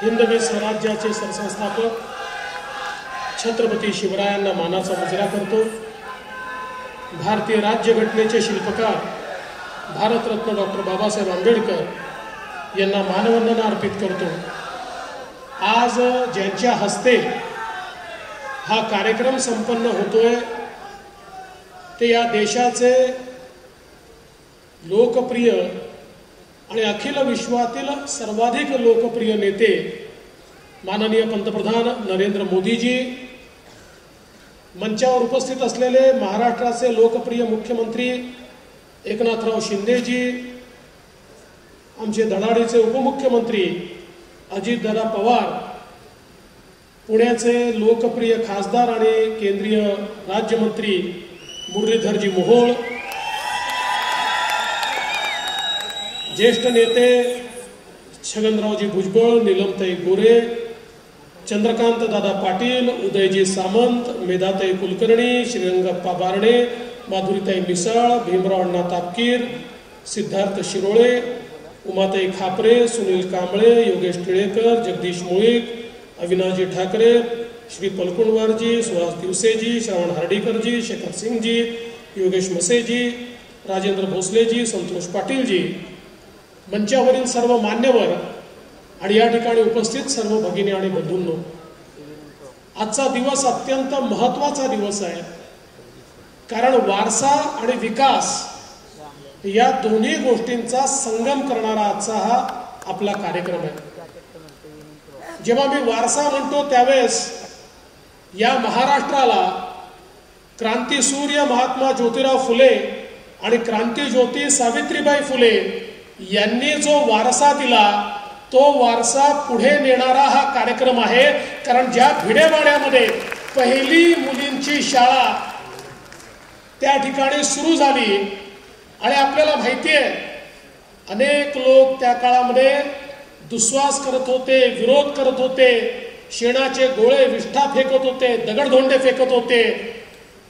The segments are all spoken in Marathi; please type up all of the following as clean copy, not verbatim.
हिंदवी स्वराज्याचे सरसंस्थापक छत्रपती शिवरायांना मानाचा मुजरा करतो। भारतीय राज्यघटनेचे शिल्पकार भारतरत्न डॉक्टर बाबासाहेब आंबेडकर यांना मानवंदना अर्पित करतो। आज ज्यांच्या हस्ते हा कार्यक्रम संपन्न होतोय ते या देशाचे लोकप्रिय आणि अखिल विश्वातील सर्वाधिक लोकप्रिय नेते माननीय पंतप्रधान नरेंद्र मोदीजी, मंचावर उपस्थित असलेले महाराष्ट्राचे लोकप्रिय मुख्यमंत्री एकनाथराव शिंदेजी, आमचे धडाडीचे उपमुख्यमंत्री अजितदादा पवार, पुण्याचे लोकप्रिय खासदार आणि केंद्रीय राज्यमंत्री मुरलीधरजी मोहोळ, ज्येष्ठ नेते छगनरावजी भुजबळ, नीलमताई गोरे, चंद्रकांत दादा पाटील, उदयजी सामंत, मेधाताई कुलकर्णी, श्रीरंगप्पा बारणे, माधुरीताई मिसाळ, भीमराव अण्णा तापकीर, सिद्धार्थ शिरोळे, उमाताई खापरे, सुनील कांबळे, योगेश टिळेकर, जगदीश मुळीक, अविनाशजी ठाकरे, श्री पलकुणवारजी, सुहास दिवसेजी, श्रवण हार्डीकरजी, शेखर सिंगजी, योगेश मसेजी, राजेंद्र भोसलेजी, संतोष पाटीलजी, मंचावरील सर्व मान्यवर आणि या ठिकाणी उपस्थित सर्व भगिनी आणि बंधूंनो, आजचा दिवस अत्यंत महत्त्वाचा दिवस आहे। कारण वारसा आणि विकास या दोन्ही गोष्टींचा संगम करणारा आजचा हा आपला कार्यक्रम आहे। जेव्हा मी वारसा म्हणतो त्यावेळेस या महाराष्ट्राला क्रांतीसूर्य महात्मा ज्योतिराव फुले आणि क्रांतीज्योती सावित्रीबाई फुले यांनी जो वारसा दिला तो वारसा पुढे नेणारा हा कार्यक्रम आहे। कारण ज्या भिडेवाड्यामध्ये पहिली मुलींची शाळा त्या ठिकाणी सुरू झाली आणि आपल्याला माहिती आहे अनेक लोक त्या काळामध्ये दुस्वास करत होते, विरोध करत होते, शेणाचे गोळे विष्ठा फेकत होते, दगडधोंडे फेकत होते,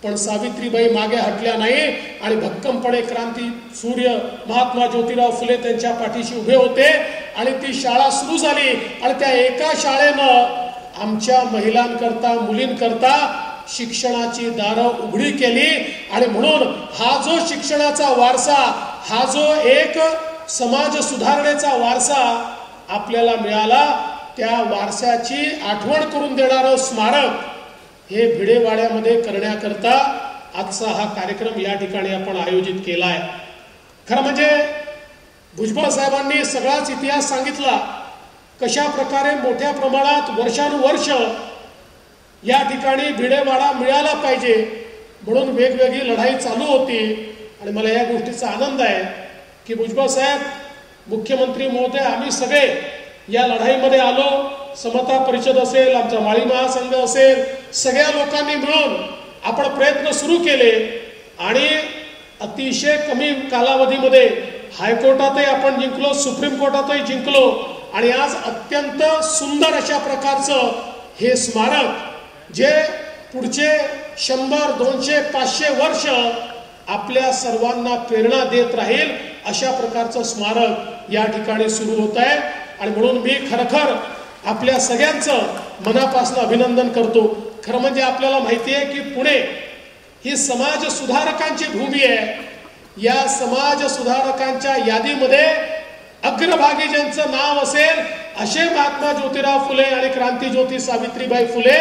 पण सावित्रीबाई मागे हटल्या नाही आणि भक्कमपणे क्रांती सूर्य महात्मा ज्योतिराव फुले त्यांच्या पाठीशी उभे होते आणि ती शाळा सुरू झाली आणि त्या एका शाळेनं आमच्या महिलांकरता मुलींकरता शिक्षणाची दारं उघडी केली। आणि म्हणून हा जो शिक्षणाचा वारसा, हा जो एक समाज सुधारणेचा वारसा आपल्याला मिळाला, त्या वारशाची आठवण करून देणारं स्मारक हे भिडेवाड्यामध्ये करण्याकरता आजचा हा कार्यक्रम या ठिकाणी आपण आयोजित केला आहे। खरं म्हणजे भुजबळ साहेबांनी सगळाच इतिहास सांगितला, कशा प्रकारे मोठ्या प्रमाणात वर्षानुवर्ष या ठिकाणी भिडेवाडा मिळाला पाहिजे म्हणून वेगवेगळी लढाई चालू होती। आणि मला या गोष्टीचा आनंद आहे की भुजबळ साहेब, मुख्यमंत्री महोदय, आम्ही सगळे या लढाईमध्ये आलो। समता परिषद असेल, आमचा माळी महासंघ असेल, सगळ्या लोकांनी मिळून आपण प्रयत्न सुरू केले आणि अतिशय कमी कालावधीमध्ये हायकोर्टातही आपण जिंकलो, सुप्रीम कोर्टातही जिंकलो आणि आज अत्यंत सुंदर अशा प्रकारचं हे स्मारक जे पुढचे 100, 200, 500 वर्ष आपल्या सर्वांना प्रेरणा देत राहील अशा प्रकारचं स्मारक या ठिकाणी सुरू होत आहे। आणि म्हणून मी खरखर आपल्या सगळ्यांचं मनापासून अभिनंदन करतो। खरं म्हणजे आपल्याला माहिती आहे की पुणे ही समाज सुधारकांची भूमी आहे। या समाज सुधारकांच्या यादीमध्ये अग्रभागी ज्यांचं नाव असेल असे महात्मा ज्योतिराव फुले आणि क्रांतीज्योती सावित्रीबाई फुले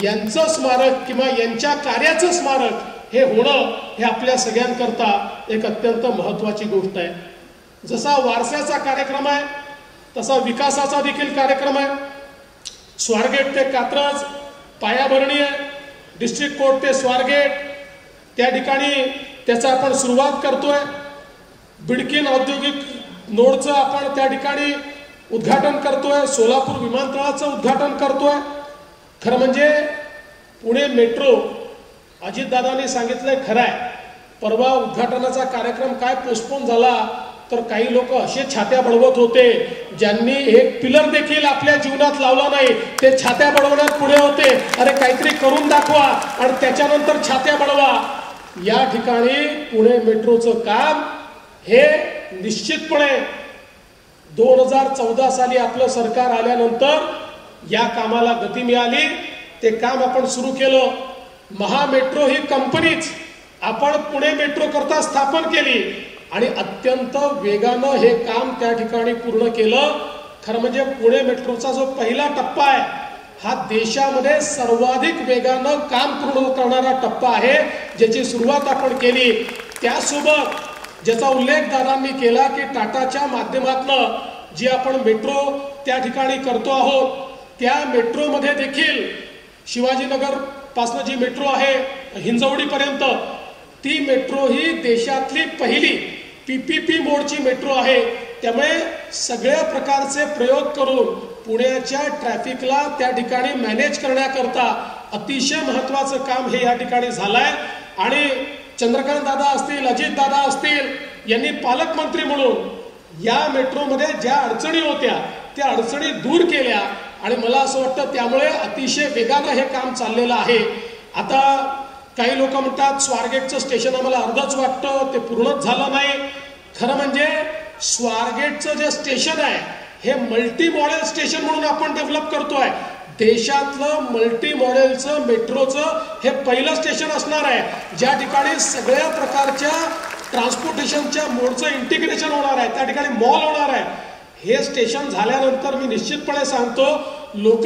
यांचं स्मारक किंवा यांच्या कार्याचं स्मारक हे होणं हे आपल्या सगळ्यांकरता एक अत्यंत महत्त्वाची गोष्ट आहे। जसा वारसाचा कार्यक्रम आहे तसा विकासाचा देखील कार्यक्रम आहे। स्वारगेट ते कात्रज पायाभरणी आहे, डिस्ट्रिक्ट कोर्ट ते स्वारगेट त्या ठिकाणी त्याचा आपण सुरुवात करतोय। बिडकीन औद्योगिक नोडचं आपण त्या ठिकाणी उद्घाटन करतोय, सोलापूर विमानतळाचं उद्घाटन करतोय। खरं म्हणजे पुणे मेट्रो अजितदादांनी सांगितलंय खरं आहे, परवा उद्घाटनाचा कार्यक्रम काय पोस्टपोन झाला तर काही लोक असे छात्या बडवत होते ज्यांनी एक पिलर देखील आपल्या जीवनात लावला नाही, ते छात्या बडवण्यात पुढे होते। अरे काहीतरी करून दाखवा आणि त्याच्यानंतर छात्या बडवा। या ठिकाणी पुणे मेट्रोचं काम हे निश्चितपणे 2014 साली आपलं सरकार आल्यानंतर या कामाला गती मिळाली. ते काम आपण सुरू केलं. महा मेट्रो ही कंपनीच आपण पुणे मेट्रो करता स्थापन केली आणि अत्यंत वेगानं हे काम त्या ठिकाणी पूर्ण केलं. खरं म्हणजे पुणे मेट्रोचा जो पहिला टप्पा आहे हा देशामध्ये सर्वाधिक वेगानं काम पूर्ण करणारा टप्पा आहे, ज्याची सुरुवात आपण केली. त्यासोबत ज्याचा उल्लेख दादांनी केला की टाटाच्या माध्यमातून जी आपण मेट्रो त्या ठिकाणी करतो आहोत, त्या मेट्रोमध्ये देखील शिवाजीनगर पासून जी मेट्रो आहे हिंजवडीपर्यंत, ती मेट्रो ही देशातली पहिली PPP मोडची मेट्रो आहे. त्यामुळे सगळ्या प्रकारचे प्रयोग करून पुण्याच्या ट्रॅफिकला त्या ठिकाणी मॅनेज करण्याकरता अतिशय महत्त्वाचं काम हे या ठिकाणी झालंय. आणि चंद्रकांत दादा असतील, अजित दादा असतील यांनी पालकमंत्री म्हणून या मेट्रोमध्ये ज्या अडचणी होत्या त्या अडचणी दूर केल्या आणि मला असं वाटतं त्यामुळे अतिशय वेगानं हे काम चाललेलं आहे. आता काही लोक म्हणतात स्वारगेटचं स्टेशन आम्हाला अर्धच वाटतं, ते पूर्णच झालं नाही. खरं म्हणजे स्वारगेटचं जे स्टेशन आहे हे मल्टी मॉडेल स्टेशन म्हणून आपण डेव्हलप करतोय. देशातलं मल्टी मॉडेलचं मेट्रोचं हे पहिलं स्टेशन असणार आहे, ज्या ठिकाणी सगळ्या प्रकारच्या ट्रान्सपोर्टेशनच्या मोडचं इंटिग्रेशन होणार आहे, त्या ठिकाणी मॉल होणार आहे. हे स्टेशन झाल्यानंतर मी निश्चितपणे सांगतो लोक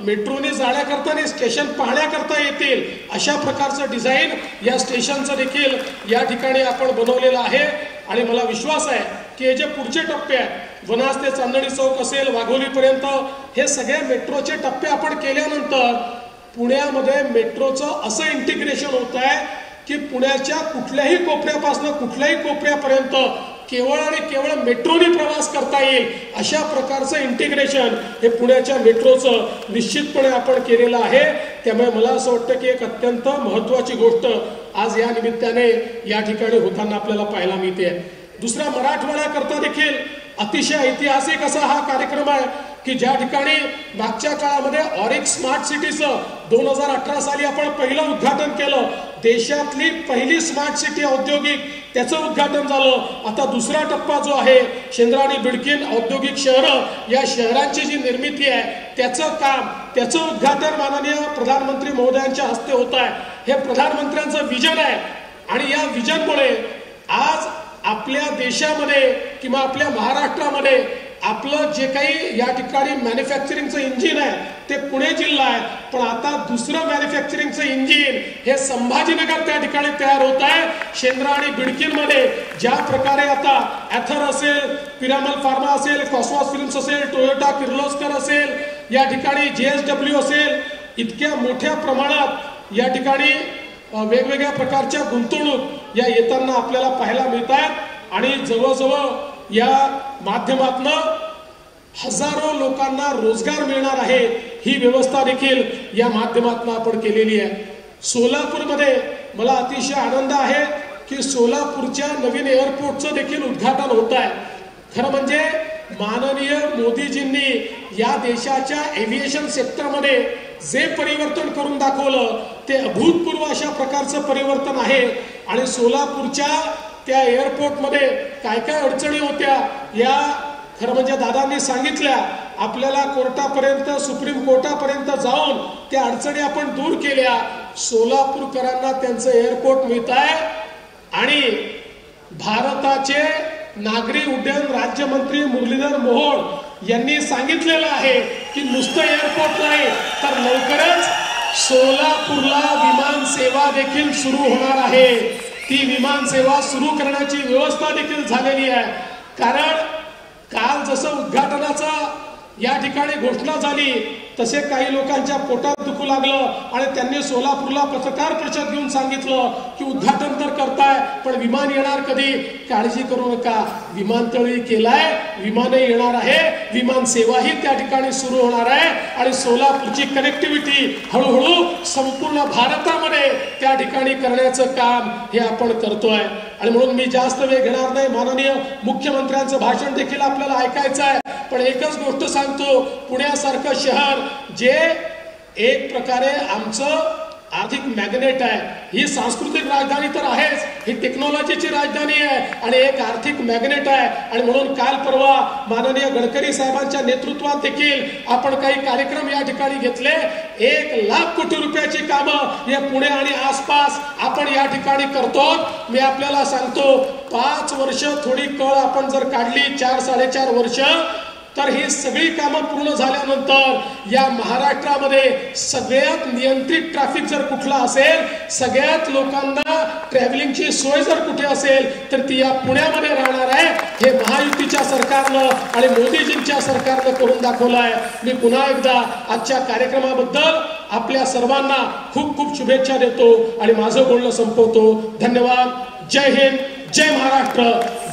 मेट्रोने जाण्याकरता आणि स्टेशन पाहण्याकरता येतील अशा प्रकारचं डिझाईन या स्टेशनचं देखील या ठिकाणी आपण बनवलेलं आहे. आणि मला विश्वास आहे की हे जे पुढचे टप्पे आहेत, वनाज ते चांदणी चौक असेल, वाघोलीपर्यंत, हे सगळे मेट्रोचे टप्पे आपण केल्यानंतर पुण्यामध्ये मेट्रोचं असं इंटिग्रेशन होत आहे की पुण्याच्या कुठल्याही कोपऱ्यापासून कुठल्याही कोपऱ्यापर्यंत केवळ आणि केवळ मेट्रोने प्रवास करता येईल अशा प्रकारचं इंटिग्रेशन हे पुण्याच्या मेट्रोचं निश्चितपणे आपण केलेलं आहे. त्यामुळे मला असं वाटतं की एक अत्यंत महत्त्वाची गोष्ट आज या निमित्ताने या ठिकाणी होताना आपल्याला पाहायला मिळते. दुसरा, मराठवाड्याकरता देखील अतिशय ऐतिहासिक असा हा कार्यक्रम आहे की ज्या ठिकाणी मागच्या काळामध्ये ऑरिक स्मार्ट सिटीचं 2018 साली आपण पहिलं उद्घाटन केलं. देशातली पहिली स्मार्ट सिटी औद्योगिक त्याचं उद्घाटन झालं. आता दुसरा टप्पा जो आहे शेंद्राणी बिडकीन औद्योगिक शहरं, या शहरांची जी निर्मिती आहे त्याचं काम, त्याचं उद्घाटन माननीय प्रधानमंत्री महोदयांच्या हस्ते होत आहे. हे प्रधानमंत्र्यांचं विजन आहे आणि या विजनमुळे आज आपल्या देशामध्ये किंवा आपल्या महाराष्ट्रामध्ये आपलं जे काही या ठिकाणी मॅन्युफॅक्चरिंगचं इंजिन आहे ते पुणे जिल्हा आहे, पण आता दुसरं मॅन्युफॅक्चरिंगचं इंजिन हे संभाजीनगर त्या ठिकाणी तयार होत आहे. शेंद्रा आणि बिडकीनमध्ये ज्या प्रकारे आता ॲथर असेल, पिरामल फार्मा असेल, कॉस्मॉस फिल्म्स असेल, टोयोटा किर्लोस्कर असेल, या ठिकाणी JSW असेल, इतक्या मोठ्या प्रमाणात या ठिकाणी वेगवेगळ्या प्रकारच्या गुंतवणूक या येताना आपल्याला पाहायला मिळतात आणि जवळजवळ या माध्यमातनं हजारो लोकांना रोजगार मिळणार आहे. ही व्यवस्था देखील या माध्यमातून आपण केलेली आहे. सोलापूरमध्ये मला अतिशय आनंद आहे की सोलापूरच्या नवीन एअरपोर्टचं देखील उद्घाटन होत आहे. खरं म्हणजे माननीय मोदीजींनी या देशाच्या एव्हिएशन सेक्टरमध्ये जे परिवर्तन करून दाखवलं ते अभूतपूर्व अशा प्रकारचं परिवर्तन आहे. आणि सोलापूरच्या त्या एअरपोर्टमध्ये काय काय अडचणी होत्या या खरं म्हणजे दादांनी सांगितल्या. आपल्याला कोर्टापर्यंत, सुप्रीम कोर्टापर्यंत जाऊन त्या अडचणी आपण दूर केल्या. सोलापूरकरांना त्यांचं एअरपोर्ट मिळत आहे आणि भारताचे नागरी उड्डयन राज्यमंत्री मुरलीधर मोहोळ यांनी सांगितलेलं आहे की नुसतं एअरपोर्ट नाही तर लवकरच सोलापूरला विमान सेवा देखील सुरू होणार आहे. ती विमान सेवा सुरू करण्याची व्यवस्था देखील झालेली आहे. कारण काल जसं उद्घाटनाचा या ठिकाणी घोषणा झाली तसे काही लोकांच्या पोटात दुखू लागलं आणि त्यांनी सोलापूरला पत्रकार परिषद घेऊन सांगितलं की उद्घाटन तर करताय पण विमान येणार कधी? काळजी करू नका, विमानतळही केलाय, विमानही येणार आहे, विमान सेवाही त्या ठिकाणी सुरू होणार आहे आणि सोलापूरची कनेक्टिव्हिटी हळूहळू संपूर्ण भारतामध्ये त्या ठिकाणी करण्याचं काम हे आपण करतोय. आणि म्हणून मी जास्त वेळ घेणार नाही. माननीय मुख्यमंत्र्यांचं भाषण देखील आपल्याला ऐकायचं आहे, पण एकच गोष्ट सांगतो, पुण्यासारखं शहर जे एक प्रकारे आमचं आर्थिक मॅग्नेट आहे, ही सांस्कृतिक राजधानी तर आहेच, ही टेक्नॉलॉजीची राजधानी आहे आणि एक आर्थिक मॅग्नेट आहे. आणि म्हणून काल परवा माननीय गडकरी साहेबांच्या नेतृत्वात देखील आपण काही कार्यक्रम या ठिकाणी घेतले. 1,00,000 कोटी रुपयाची कामं या पुणे आणि आसपास आपण या ठिकाणी करतो. मी आपल्याला सांगतो 5 वर्ष थोडी कळ आपण जर काढली 4-4.5 वर्ष तर ही सगळी कामं पूर्ण झाल्यानंतर या महाराष्ट्रामध्ये सगळ्यात नियंत्रित ट्रॅफिक जर कुठला असेल, सगळ्यात लोकांना ट्रॅव्हलिंगची सोय जर कुठे असेल तर ती या पुण्यामध्ये राहणार आहे. हे महायुतीच्या सरकारनं आणि मोदीजींच्या सरकारनं करून दाखवलं आहे. मी पुन्हा एकदा आजच्या कार्यक्रमाबद्दल आपल्या सर्वांना खूप खूप शुभेच्छा देतो आणि माझं बोलणं संपवतो. धन्यवाद. जय हिंद, जय महाराष्ट्र,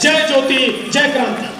जय ज्योती, जय क्रांती.